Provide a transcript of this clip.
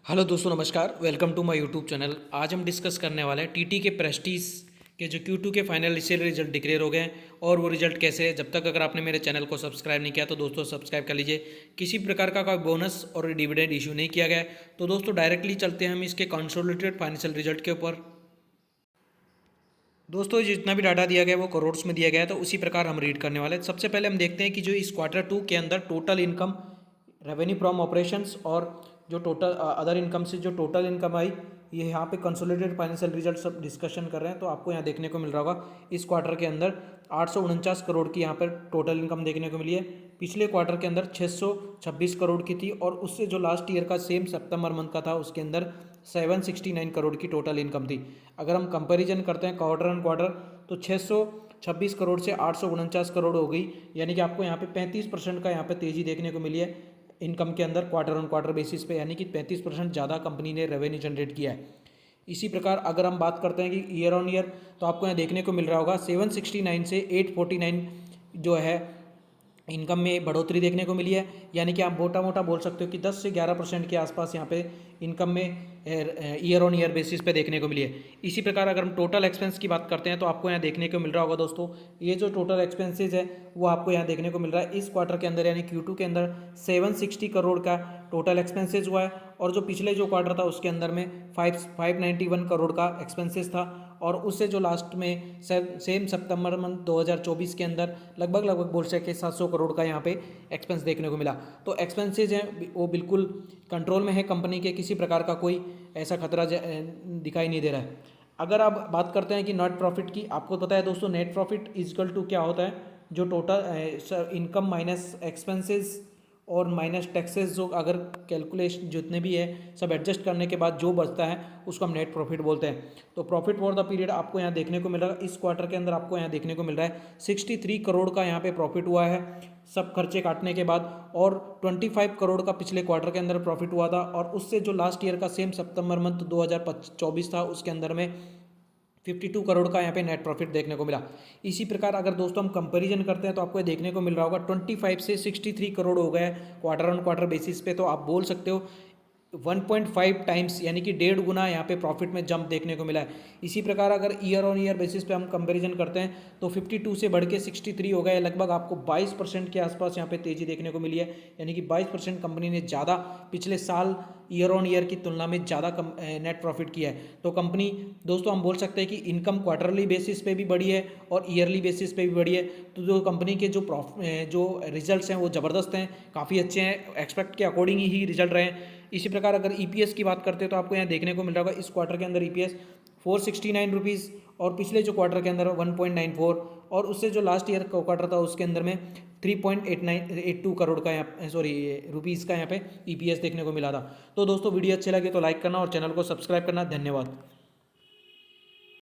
Hello दोस्तों, नमस्कार। Welcome to my YouTube channel. आज हम डिस्कस करने वाले हैं टीटी के प्रेस्टीज के जो Q2 के फाइनल इसे रिजल्ट डिक्लेयर हो गए हैं और वो रिजल्ट कैसे है। जब तक अगर आपने मेरे चैनल को सब्सक्राइब नहीं किया तो दोस्तों सब्सक्राइब कर लीजिए। किसी प्रकार का कोई बोनस और डिविडेंड इशू नहीं किया गया है। तो दोस्तों डायरेक्टली चलते हैं हम इसके कंसोलिडेटेड फाइनेंशियल रिजल्ट के ऊपर। दोस्तों जितना भी डाटा दिया गया है वो करोड़्स में दिया गया है, तो उसी प्रकार हम रीड करने वाले हैं। सबसे पहले हम देखते हैं कि जो इस Q2 के अंदर total income, revenue from operations और जो टोटल अदर इनकम से जो टोटल इनकम आई, ये यहाँ पे कंसोलिडेटेड फाइनेंशियल रिजल्ट सब डिस्कशन कर रहे हैं। तो आपको यहाँ देखने को मिल रहा होगा इस क्वार्टर के अंदर 849 करोड़ की यहाँ पर टोटल इनकम देखने को मिली है। पिछले क्वार्टर के अंदर 626 करोड़ की थी और उससे जो लास्ट ईयर का सेम सितंबर मंथ का था उसके अंदर 769 करोड़ की टोटल इनकम थी। अगर हम कंपैरिजन करते हैं क्वार्टर ऑन क्वार्टर तो 626 करोड़ से 849 करोड़ हो गई, यानी कि आपको यहाँ पे 35% का यहाँ पे तेज़ी देखने को मिली है इनकम के अंदर क्वार्टर ऑन क्वार्टर बेसिस पे, यानी कि 35% ज़्यादा कंपनी ने रेवेन्यू जनरेट किया है। इसी प्रकार अगर हम बात करते हैं कि ईयर ऑन ईयर, तो आपको यहाँ देखने को मिल रहा होगा 769 से 849 जो है इनकम में बढ़ोतरी देखने को मिली है, यानी कि आप मोटा मोटा बोल सकते हो कि 10 से 11% के आसपास यहाँ पे इनकम में ईयर ऑन ईयर बेसिस पे देखने को मिली है। इसी प्रकार अगर हम टोटल एक्सपेंस की बात करते हैं तो आपको यहाँ देखने को मिल रहा होगा दोस्तों, ये जो टोटल एक्सपेंसेस है वो आपको यहाँ देखने को मिल रहा है इस क्वार्टर के अंदर, यानी Q2 के अंदर 760 करोड़ का टोटल एक्सपेंसेस हुआ है और जो पिछले जो क्वार्टर था उसके अंदर में 591 करोड़ का एक्सपेंसेस था और उससे जो लास्ट में सेम सितंबर मंथ 2024 के अंदर लगभग बोल सके 700 करोड़ का यहाँ पे एक्सपेंस देखने को मिला। तो एक्सपेंसेज हैं वो बिल्कुल कंट्रोल में है कंपनी के, किसी प्रकार का कोई ऐसा खतरा दिखाई नहीं दे रहा है। अगर आप बात करते हैं कि नेट प्रॉफिट की, आपको पता है दोस्तों नेट प्रॉफिट इक्वल टू क्या होता है, जो टोटल इनकम माइनस एक्सपेंसेस और माइनस टैक्सेस, जो अगर कैलकुलेशन जितने भी है सब एडजस्ट करने के बाद जो बचता है उसको हम नेट प्रॉफिट बोलते हैं। तो प्रॉफिट फॉर द पीरियड आपको यहाँ देखने को मिल रहा है इस क्वार्टर के अंदर, आपको यहाँ देखने को मिल रहा है 63 करोड़ का यहाँ पे प्रॉफिट हुआ है सब खर्चे काटने के बाद, और 25 करोड़ का पिछले क्वार्टर के अंदर प्रॉफिट हुआ था और उससे जो लास्ट ईयर का सेम सितंबर मंथ 2024 था उसके अंदर में 52 करोड़ का यहाँ पे नेट प्रॉफिट देखने को मिला। इसी प्रकार अगर दोस्तों हम कंपैरिजन करते हैं तो आपको देखने को मिल रहा होगा 25 से 63 करोड़ हो गए क्वार्टर ऑन क्वार्टर बेसिस पे, तो आप बोल सकते हो 1.5 टाइम्स यानी कि 1.5 गुना यहाँ पे प्रॉफिट में जंप देखने को मिला है। इसी प्रकार अगर ईयर ऑन ईयर बेसिस पे हम कंपैरिजन करते हैं तो 52 से बढ़ के 63 हो गया, लगभग आपको 22% के आसपास यहाँ पे तेज़ी देखने को मिली है, यानी कि 22% कंपनी ने ज़्यादा पिछले साल ईयर ऑन ईयर की तुलना में ज़्यादा नेट प्रॉफिट किया है। तो कंपनी दोस्तों हम बोल सकते हैं कि इनकम क्वार्टरली बेसिस पे भी बढ़ी है और ईयरली बेसिस पे भी बढ़ी है। तो जो कंपनी के जो रिजल्ट्स हैं वो ज़बरदस्त हैं, काफ़ी अच्छे हैं, एक्सपेक्ट के अकॉर्डिंग ही रिजल्ट रहे हैं। इसी प्रकार अगर ईपीएस की बात करते हैं तो आपको यहाँ देखने को मिल रहा होगा इस क्वार्टर के अंदर ईपीएस 469 रुपीज़ और पिछले जो क्वार्टर के अंदर 1.94 और उससे जो लास्ट ईयर का क्वार्टर था उसके अंदर में 3.82 करोड़ का यहाँ रुपीज़ का यहाँ पे ईपीएस देखने को मिला था। तो दोस्तों वीडियो अच्छे लगे तो लाइक करना और चैनल को सब्सक्राइब करना। धन्यवाद।